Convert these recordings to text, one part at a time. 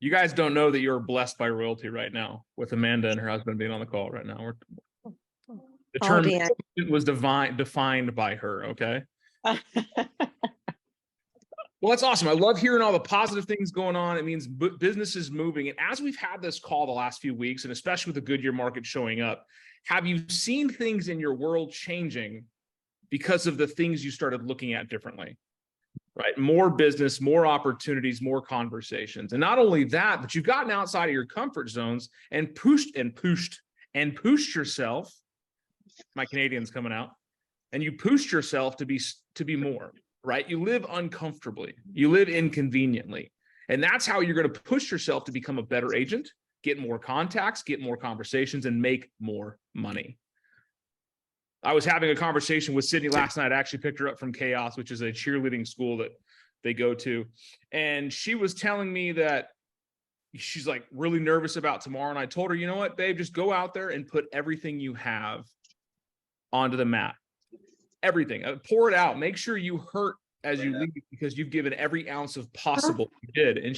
You guys don't know that you're blessed by royalty right now with Amanda and her husband being on the call right now. The term was defined by her, okay? Well, that's awesome. I love hearing all the positive things going on. It means business is moving. And as we've had this call the last few weeks, and especially with the Goodyear market showing up, have you seen things in your world changing because of the things you started looking at differently? Right? More business, more opportunities, more conversations. And not only that, but you've gotten outside of your comfort zones and pushed yourself. My Canadian's coming out. And you pushed yourself to be more, right? You live uncomfortably. You live inconveniently. And that's how you're going to push yourself to become a better agent, get more contacts, get more conversations, and make more money. I was having a conversation with Sydney last night. I actually picked her up from Chaos, which is a cheerleading school that they go to. And she was telling me that she's like really nervous about tomorrow. And I told her, you know what, babe, just go out there and put everything you have onto the mat. Everything. Pour it out. Make sure you hurt as you leave because you've given every ounce of possible you did. And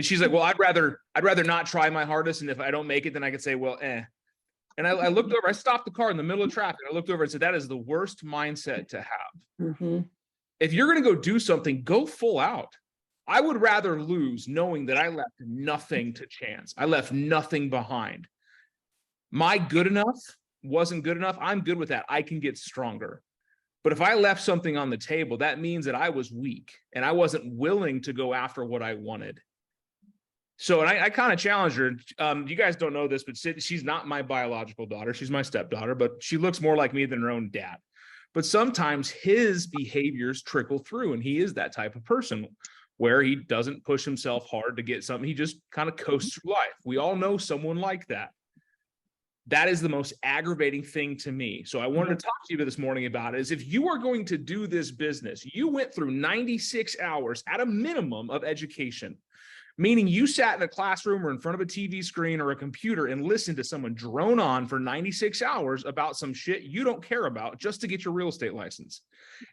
she's like, well, I'd rather not try my hardest. And if I don't make it, then I could say, well, eh. And I looked over, I stopped the car in the middle of traffic. I looked over and said, that is the worst mindset to have. Mm-hmm. If you're going to go do something, go full out. I would rather lose knowing that I left nothing to chance. I left nothing behind. My good enough wasn't good enough. I'm good with that. I can get stronger. But if I left something on the table, that means that I was weak and I wasn't willing to go after what I wanted. So, and I kind of challenged her. You guys don't know this, but she's not my biological daughter. She's my stepdaughter, but she looks more like me than her own dad. But sometimes his behaviors trickle through, and he is that type of person where he doesn't push himself hard to get something. He just kind of coasts through life. We all know someone like that. That is the most aggravating thing to me. So I wanted to talk to you this morning about it, is if you are going to do this business, you went through 96 hours at a minimum of education, meaning you sat in a classroom or in front of a TV screen or a computer and listened to someone drone on for 96 hours about some shit you don't care about just to get your real estate license.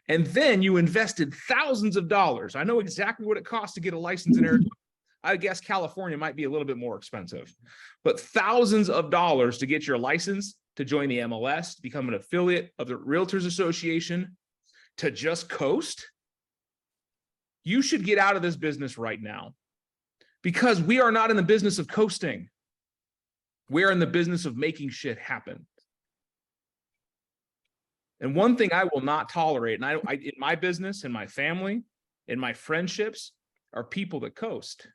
And then you invested thousands of dollars. I know exactly what it costs to get a license in Arizona. I guess California might be a little bit more expensive, but thousands of dollars to get your license, to join the MLS, to become an affiliate of the Realtors Association, to just coast. You should get out of this business right now, because we are not in the business of coasting. We're in the business of making shit happen. And one thing I will not tolerate, and I in my business, in my family, in my friendships, are people that coast.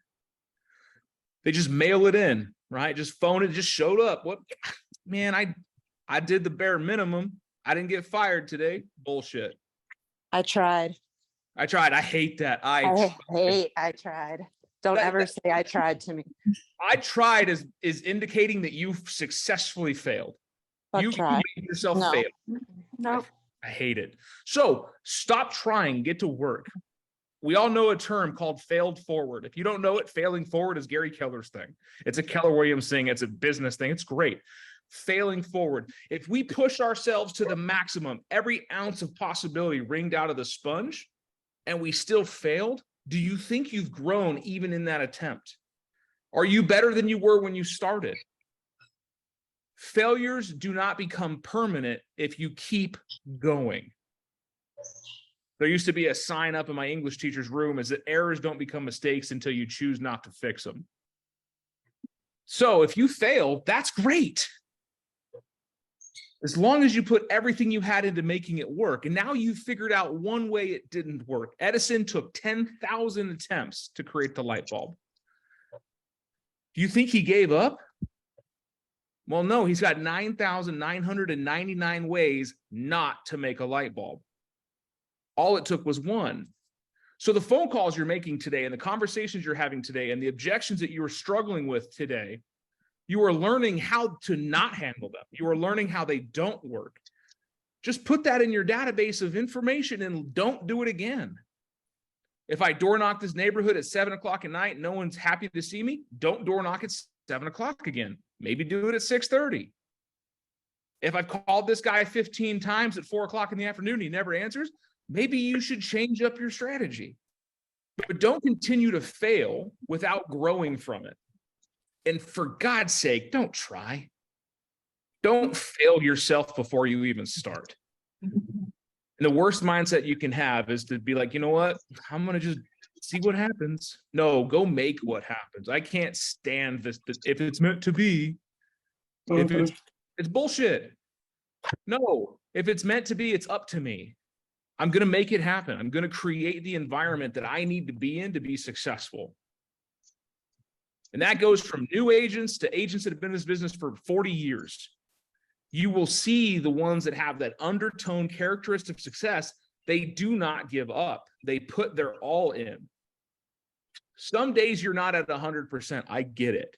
They just mail it in, right? Just phone it, just showed up. What, man, I did the bare minimum. I didn't get fired today. Bullshit. I tried. I hate that. I tried. Don't ever say I tried to me. I tried is indicating that you've successfully failed. You made yourself fail. No. I hate it. So stop trying, get to work. We all know a term called failed forward. If you don't know it, failing forward is Gary Keller's thing. It's a Keller Williams thing. It's a business thing. It's great. Failing forward. If we push ourselves to the maximum, every ounce of possibility wringed out of the sponge, and we still failed, do you think you've grown even in that attempt? Are you better than you were when you started? Failures do not become permanent if you keep going. There used to be a sign up in my English teacher's room, is that errors don't become mistakes until you choose not to fix them. So if you fail, that's great. As long as you put everything you had into making it work. And now you've figured out one way it didn't work. Edison took 10,000 attempts to create the light bulb. Do you think he gave up? Well, no, he's got 9,999 ways not to make a light bulb. All it took was one. So the phone calls you're making today and the conversations you're having today and the objections that you are struggling with today, you are learning how to not handle them. You are learning how they don't work. Just put that in your database of information and don't do it again. If I door knock this neighborhood at 7 o'clock at night, no one's happy to see me, don't door knock at 7 o'clock again. Maybe do it at 6:30. If I've called this guy 15 times at 4 o'clock in the afternoon, he never answers, maybe you should change up your strategy. but don't continue to fail without growing from it. And for God's sake, don't try. Don't fail yourself before you even start. And the worst mindset you can have is to be like, you know what? I'm going to just see what happens. No, go make what happens. I can't stand this. If it's meant to be, if it's bullshit. No, if it's meant to be, it's up to me. I'm going to make it happen. I'm going to create the environment that I need to be in to be successful. And that goes from new agents to agents that have been in this business for 40 years. You will see the ones that have that undertone characteristic of success. They do not give up. They put their all in. Some days you're not at 100%. I get it.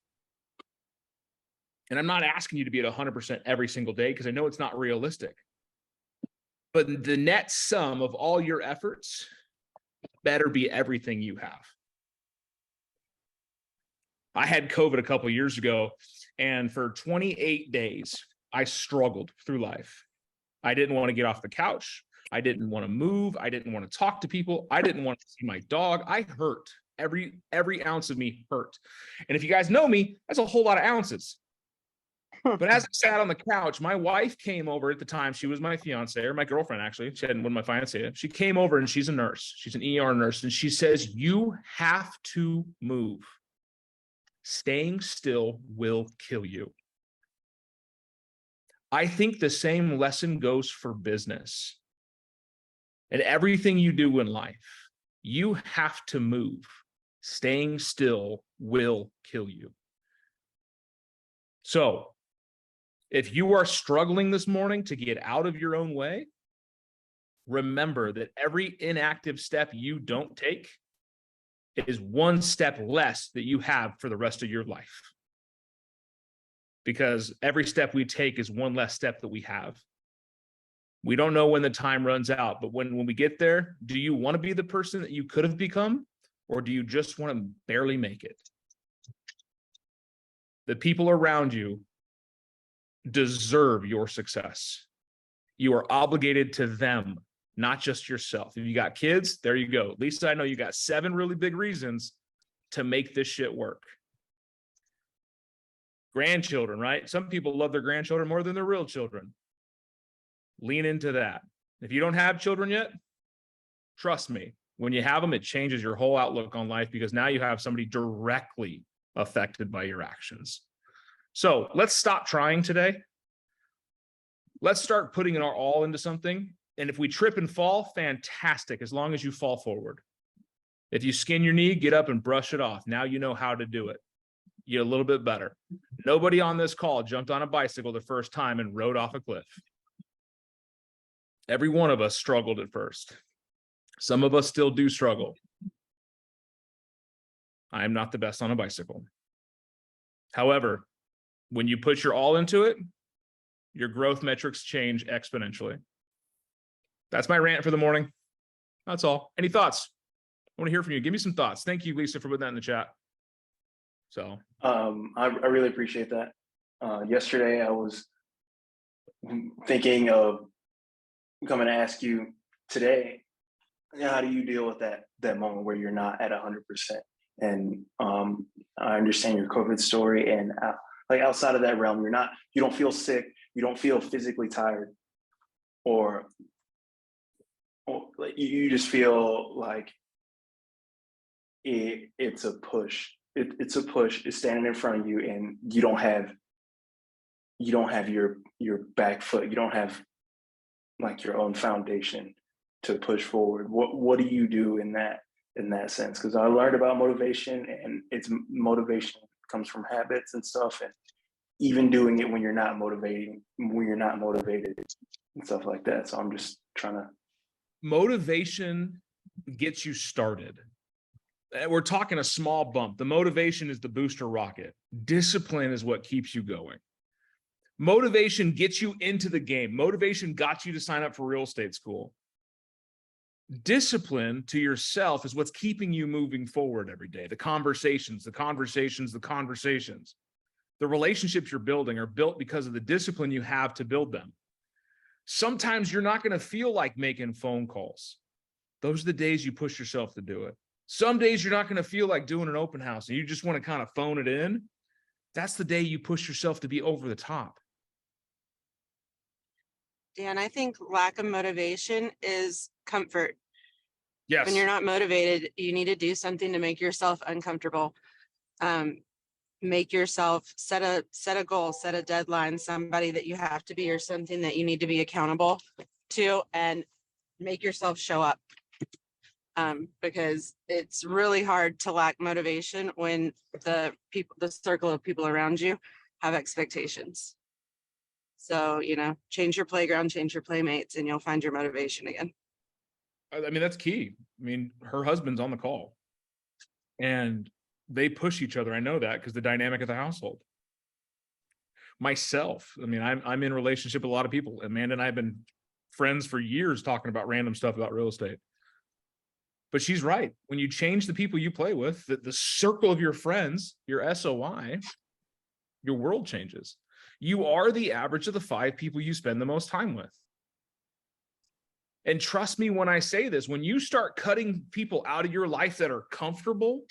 And I'm not asking you to be at 100% every single day because I know it's not realistic. But the net sum of all your efforts better be everything you have. I had COVID a couple of years ago, and for 28 days, I struggled through life. I didn't want to get off the couch. I didn't want to move. I didn't want to talk to people. I didn't want to see my dog. I hurt. Every ounce of me hurt. And if you guys know me, that's a whole lot of ounces. But as I sat on the couch, my wife came over at the time. She was my fiance, or my girlfriend, actually. She hadn't been my fiance yet. She came over, and she's a nurse. She's an ER nurse. And she says, you have to move. Staying still will kill you. I think the same lesson goes for business. And everything you do in life, you have to move. Staying still will kill you. So, if you are struggling this morning to get out of your own way, remember that every inactive step you don't take is one step less that you have for the rest of your life. Because every step we take is one less step that we have. We don't know when the time runs out, but when we get there, do you want to be the person that you could have become, or do you just want to barely make it? The people around you deserve your success. You are obligated to them, not just yourself. If you got kids, there you go. At least I know you got 7 really big reasons to make this shit work. Grandchildren, right? Some people love their grandchildren more than their real children. Lean into that. If you don't have children yet, trust me, when you have them, it changes your whole outlook on life because now you have somebody directly affected by your actions. So let's stop trying today. Let's start putting our all into something. And if we trip and fall, fantastic, as long as you fall forward. If you skin your knee, get up and brush it off. Now you know how to do it. You're a little bit better. Nobody on this call jumped on a bicycle the first time and rode off a cliff. Every one of us struggled at first. Some of us still do struggle. I am not the best on a bicycle. However, when you put your all into it, your growth metrics change exponentially. That's my rant for the morning. That's all. Any thoughts? I want to hear from you. Give me some thoughts. Thank you, Lisa, for putting that in the chat. So, I really appreciate that. Yesterday, I was thinking of coming to ask you today, how do you deal with that moment where you're not at 100%? And I understand your COVID story, and like outside of that realm, you don't feel sick, you don't feel physically tired, or like you just feel like it's a push. It's a push. It's standing in front of you, and you don't have your back foot. You don't have like your own foundation to push forward. What do you do in that sense? Because I learned about motivation, and motivation comes from habits and stuff, and even doing it when you're not motivated and stuff like that. So I'm just trying to. Motivation gets you started. We're talking a small bump. The motivation is the booster rocket. Discipline is what keeps you going. Motivation gets you into the game. Motivation got you to sign up for real estate school. Discipline to yourself is what's keeping you moving forward every day. The conversations. The relationships you're building are built because of the discipline you have to build them. Sometimes you're not going to feel like making phone calls. Those are the days you push yourself to do it. Some days you're not going to feel like doing an open house and you just want to kind of phone it in. That's the day you push yourself to be over the top. Dan, I think lack of motivation is comfort. Yes. When you're not motivated, you need to do something to make yourself uncomfortable. Make yourself set a goal, set a deadline, somebody that you have to be, or something that you need to be accountable to, and make yourself show up. Because it's really hard to lack motivation when the circle of people around you have expectations. So, change your playground, change your playmates, and you'll find your motivation again. I mean, that's key. I mean, her husband's on the call and they push each other. I know that because the dynamic of the household. Myself, I mean, I'm in a relationship with a lot of people. Amanda and I have been friends for years talking about random stuff about real estate. But she's right. When you change the people you play with, the circle of your friends, your SOI, your world changes. You are the average of the 5 people you spend the most time with. And trust me when I say this, when you start cutting people out of your life that are comfortable,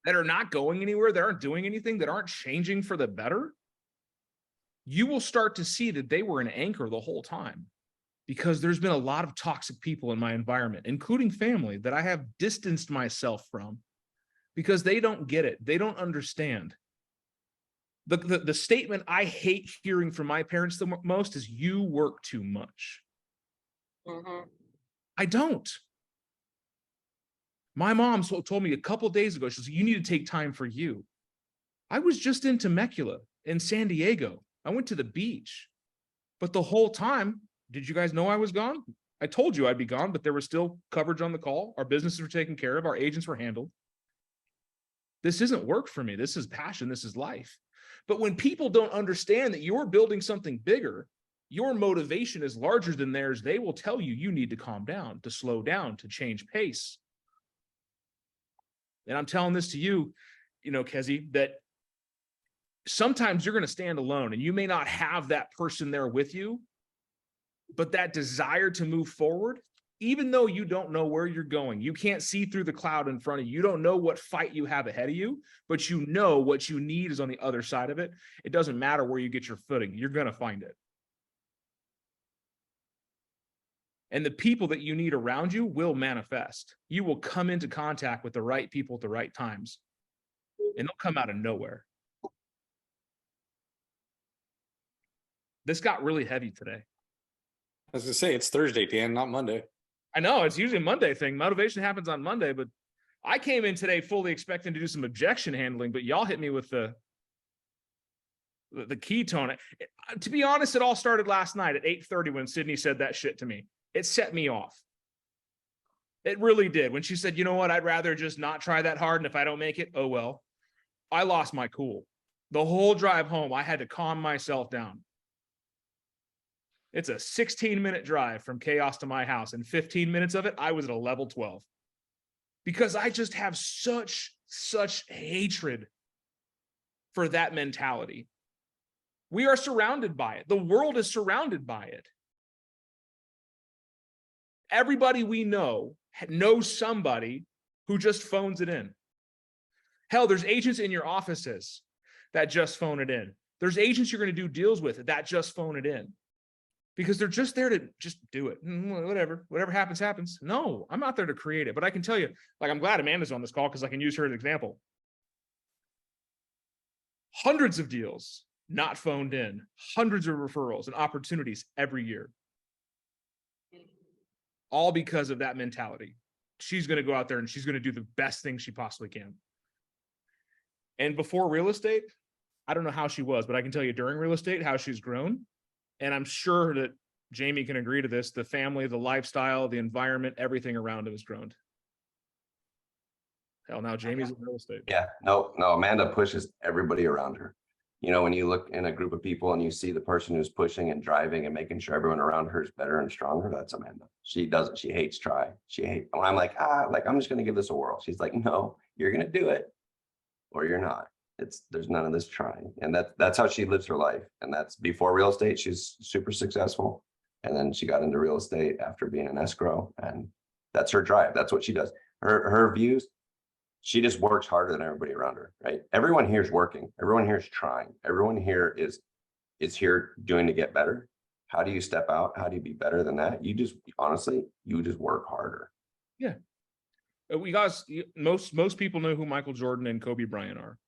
that are not going anywhere, that aren't doing anything, that aren't changing for the better, you will start to see that they were an anchor the whole time. Because there's been a lot of toxic people in my environment, including family, that I have distanced myself from because they don't get it. They don't understand. The statement I hate hearing from my parents the most is, you work too much. Mm-hmm. I don't. My mom told me a couple of days ago, she said, you need to take time for you. I was just in Temecula in San Diego. I went to the beach. But the whole time, did you guys know I was gone? I told you I'd be gone, but there was still coverage on the call. Our businesses were taken care of. Our agents were handled. This isn't work for me. This is passion. This is life. But when people don't understand that you're building something bigger, your motivation is larger than theirs, they will tell you, you need to calm down, to slow down, to change pace. And I'm telling this to you, Kezi, that sometimes you're going to stand alone and you may not have that person there with you, but that desire to move forward, even though you don't know where you're going, you can't see through the cloud in front of you, you don't know what fight you have ahead of you, but you know what you need is on the other side of it. It doesn't matter where you get your footing, you're going to find it. And the people that you need around you will manifest. You will come into contact with the right people at the right times, and they'll come out of nowhere. This got really heavy today. I was gonna say, it's Thursday, Dan, not Monday. I know it's usually a Monday thing. Motivation happens on Monday, but I came in today fully expecting to do some objection handling, but y'all hit me with the ketone. To be honest, it all started last night at 8:30 when Sydney said that shit to me. It set me off. It really did. When she said, you know what, I'd rather just not try that hard, and if I don't make it, oh well. I lost my cool. The whole drive home, I had to calm myself down. It's a 16-minute drive from chaos to my house, and 15 minutes of it, I was at a level 12. Because I just have such hatred for that mentality. We are surrounded by it. The world is surrounded by it. Everybody we know knows somebody who just phones it in. Hell, there's agents in your offices that just phone it in. There's agents you're going to do deals with that just phone it in. Because they're just there to just do it. Whatever happens, happens. No, I'm not there to create it. But I can tell you, like, I'm glad Amanda's on this call because I can use her as an example. Hundreds of deals not phoned in, hundreds of referrals and opportunities every year. All because of that mentality. She's going to go out there and she's going to do the best thing she possibly can. And before real estate, I don't know how she was, but I can tell you during real estate, how she's grown. And I'm sure that Jamie can agree to this. The family, the lifestyle, the environment, everything around it has grown. Hell, now Jamie's in real estate. Yeah, no, Amanda pushes everybody around her. When you look in a group of people and you see the person who's pushing and driving and making sure everyone around her is better and stronger, that's Amanda. She doesn't, she hates try. When I'm like, I'm just going to give this a whirl. She's like, no, you're going to do it or you're not. There's none of this trying. And that's how she lives her life. And that's before real estate. She's super successful. And then she got into real estate after being an escrow, and that's her drive. That's what she does. Her views, She just works harder than everybody around her, right? Everyone here is working. Everyone here is trying. Everyone here is here doing to get better. How do you step out? How do you be better than that? You just, honestly, you just work harder. Yeah. We guys, most people know who Michael Jordan and Kobe Bryant are.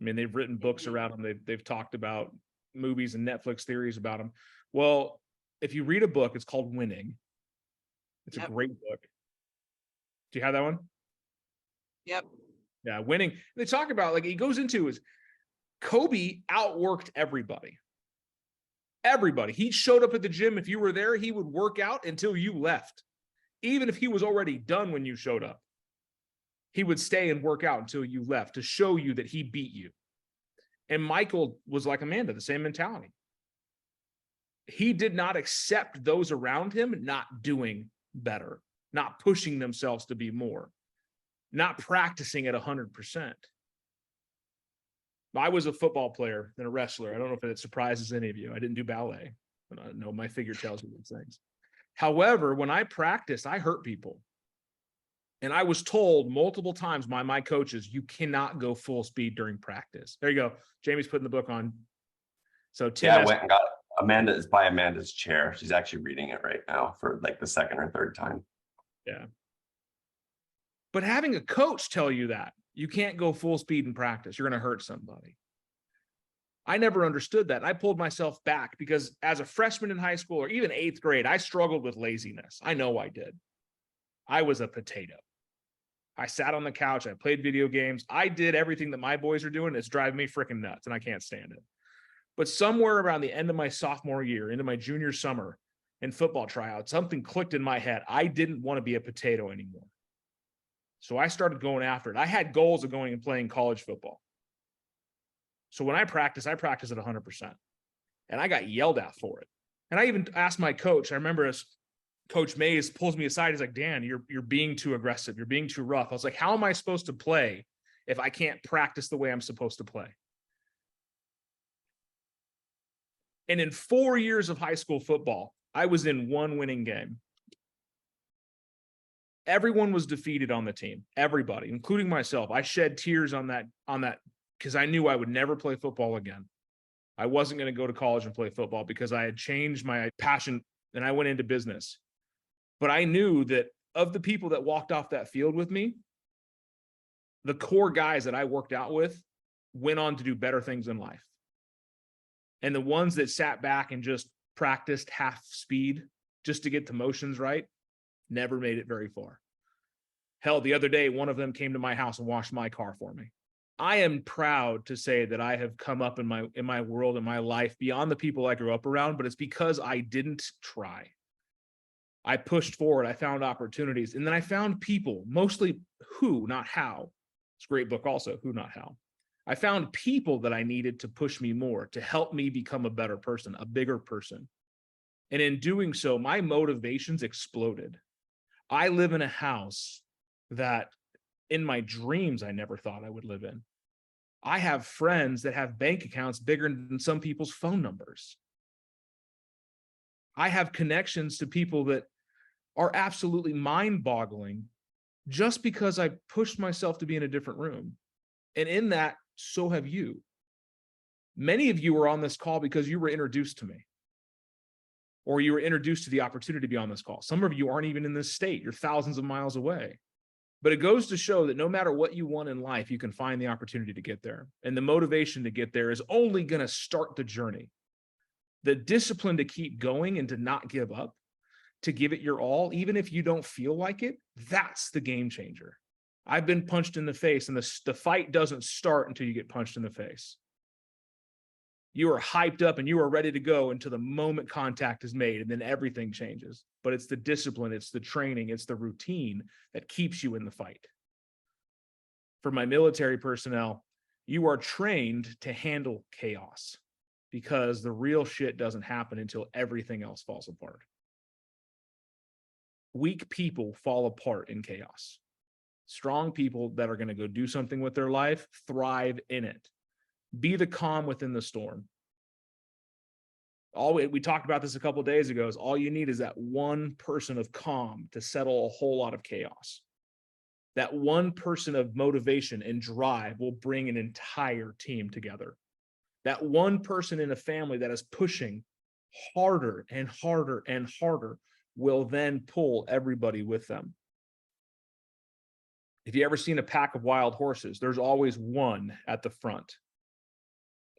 I mean, they've written books around them. They've talked about movies and Netflix theories about them. Well, if you read a book, it's called Winning. It's a great book. Do you have that one? Yep. Yeah, Winning. They talk about, like, he goes into is Kobe outworked everybody. Everybody. He showed up at the gym. If you were there, he would work out until you left. Even if he was already done when you showed up, he would stay and work out until you left to show you that he beat you. And Michael was like Amanda, the same mentality. He did not accept those around him not doing better, not pushing themselves to be more, not practicing at 100%. I was a football player and a wrestler. I don't know if it surprises any of you. I didn't do ballet, but I know my figure tells me these things. However, when I practiced, I hurt people. And I was told multiple times by my coaches, you cannot go full speed during practice. There you go. Jamie's putting the book on. So Tim, Yeah, I went and got Amanda is by Amanda's chair. She's actually reading it right now for like the second or third time. Yeah. But having a coach tell you that you can't go full speed in practice, you're going to hurt somebody. I never understood that. I pulled myself back because as a freshman in high school or even 8th grade, I struggled with laziness. I know I did. I was a potato. I sat on the couch. I played video games. I did everything that my boys are doing. It's driving me freaking nuts and I can't stand it. But somewhere around the end of my sophomore year, into my junior summer in football tryouts, something clicked in my head. I didn't want to be a potato anymore. So I started going after it. I had goals of going and playing college football. So when I practice at 100%. And I got yelled at for it. And I even asked my coach, I remember as Coach Mays pulls me aside, he's like, Dan, you're being too aggressive. You're being too rough. I was like, how am I supposed to play if I can't practice the way I'm supposed to play? And in 4 years of high school football, I was in one winning game. Everyone was defeated on the team, everybody, including myself. I shed tears on that because I knew I would never play football again. I wasn't going to go to college and play football because I had changed my passion and I went into business. But I knew that of the people that walked off that field with me, the core guys that I worked out with went on to do better things in life. And the ones that sat back and just practiced half speed just to get the motions right, never made it very far. Hell, the other day, one of them came to my house and washed my car for me. I am proud to say that I have come up in my world, in my life, beyond the people I grew up around, but it's because I didn't try. I pushed forward, I found opportunities, and then I found people, mostly who, not how. It's a great book also, Who, Not How. I found people that I needed to push me more, to help me become a better person, a bigger person. And in doing so, my motivations exploded. I live in a house that in my dreams, I never thought I would live in. I have friends that have bank accounts bigger than some people's phone numbers. I have connections to people that are absolutely mind-boggling just because I pushed myself to be in a different room. And in that, so have you. Many of you are on this call because you were introduced to me, or you were introduced to the opportunity to be on this call. Some of you aren't even in this state. You're thousands of miles away. But it goes to show that no matter what you want in life, you can find the opportunity to get there. And the motivation to get there is only going to start the journey. The discipline to keep going and to not give up, to give it your all, even if you don't feel like it, that's the game changer. I've been punched in the face, and the fight doesn't start until you get punched in the face. You are hyped up and you are ready to go until the moment contact is made, and then everything changes. But it's the discipline, it's the training, it's the routine that keeps you in the fight. For my military personnel, you are trained to handle chaos because the real shit doesn't happen until everything else falls apart. Weak people fall apart in chaos. Strong people that are going to go do something with their life thrive in it. Be the calm within the storm. We talked about this a couple of days ago, is all you need is that one person of calm to settle a whole lot of chaos. That one person of motivation and drive will bring an entire team together. That one person in a family that is pushing harder and harder and harder will then pull everybody with them. If you ever seen a pack of wild horses, there's always one at the front.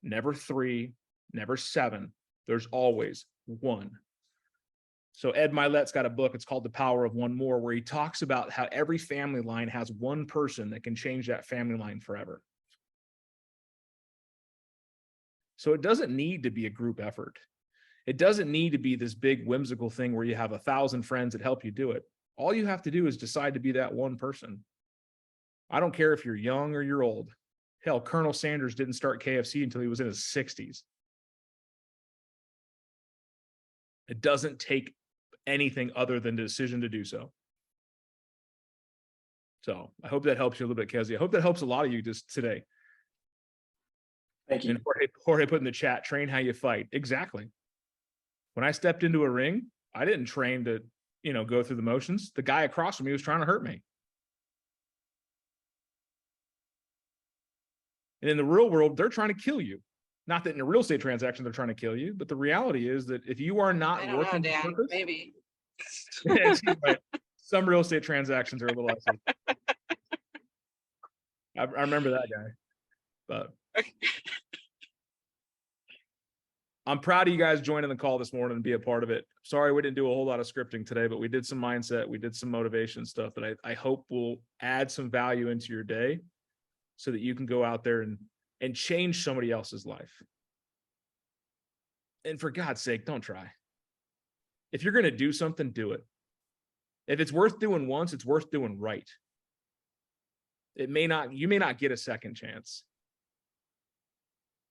Never three, never seven. There's always one. So Ed Milet's got a book, it's called The Power of One More, where he talks about how every family line has one person that can change that family line forever. So it doesn't need to be a group effort. It doesn't need to be this big whimsical thing where you have 1,000 friends that help you do it. All you have to do is decide to be that one person. I don't care if you're young or you're old. Hell, Colonel Sanders didn't start KFC until he was in his 60s. It doesn't take anything other than the decision to do so. So I hope that helps you a little bit, Kezzy. I hope that helps a lot of you just today. Thank you. And Jorge put in the chat, train how you fight. Exactly. When I stepped into a ring, I didn't train to, go through the motions. The guy across from me was trying to hurt me. And in the real world, they're trying to kill you. Not that in a real estate transaction, they're trying to kill you, but the reality is that if you are not I don't know, working Dan, for purpose, maybe. right. Some real estate transactions are a little icy. I remember that guy, but I'm proud of you guys joining the call this morning and be a part of it. Sorry, we didn't do a whole lot of scripting today, but we did some mindset. We did some motivation stuff that I hope will add some value into your day so that you can go out there and change somebody else's life. And for God's sake, don't try. If you're going to do something, do it. If it's worth doing once, it's worth doing right. You may not get a second chance.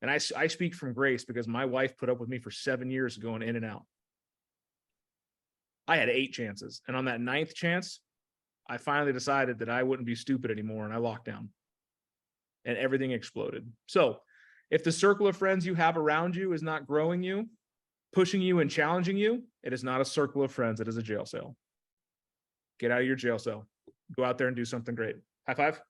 And I speak from grace because my wife put up with me for 7 years going in and out. I had 8 chances. And on that 9th chance, I finally decided that I wouldn't be stupid anymore. And I locked down and everything exploded. So if the circle of friends you have around you is not growing you, pushing you and challenging you, it is not a circle of friends. It is a jail cell. Get out of your jail cell. Go out there and do something great. High five.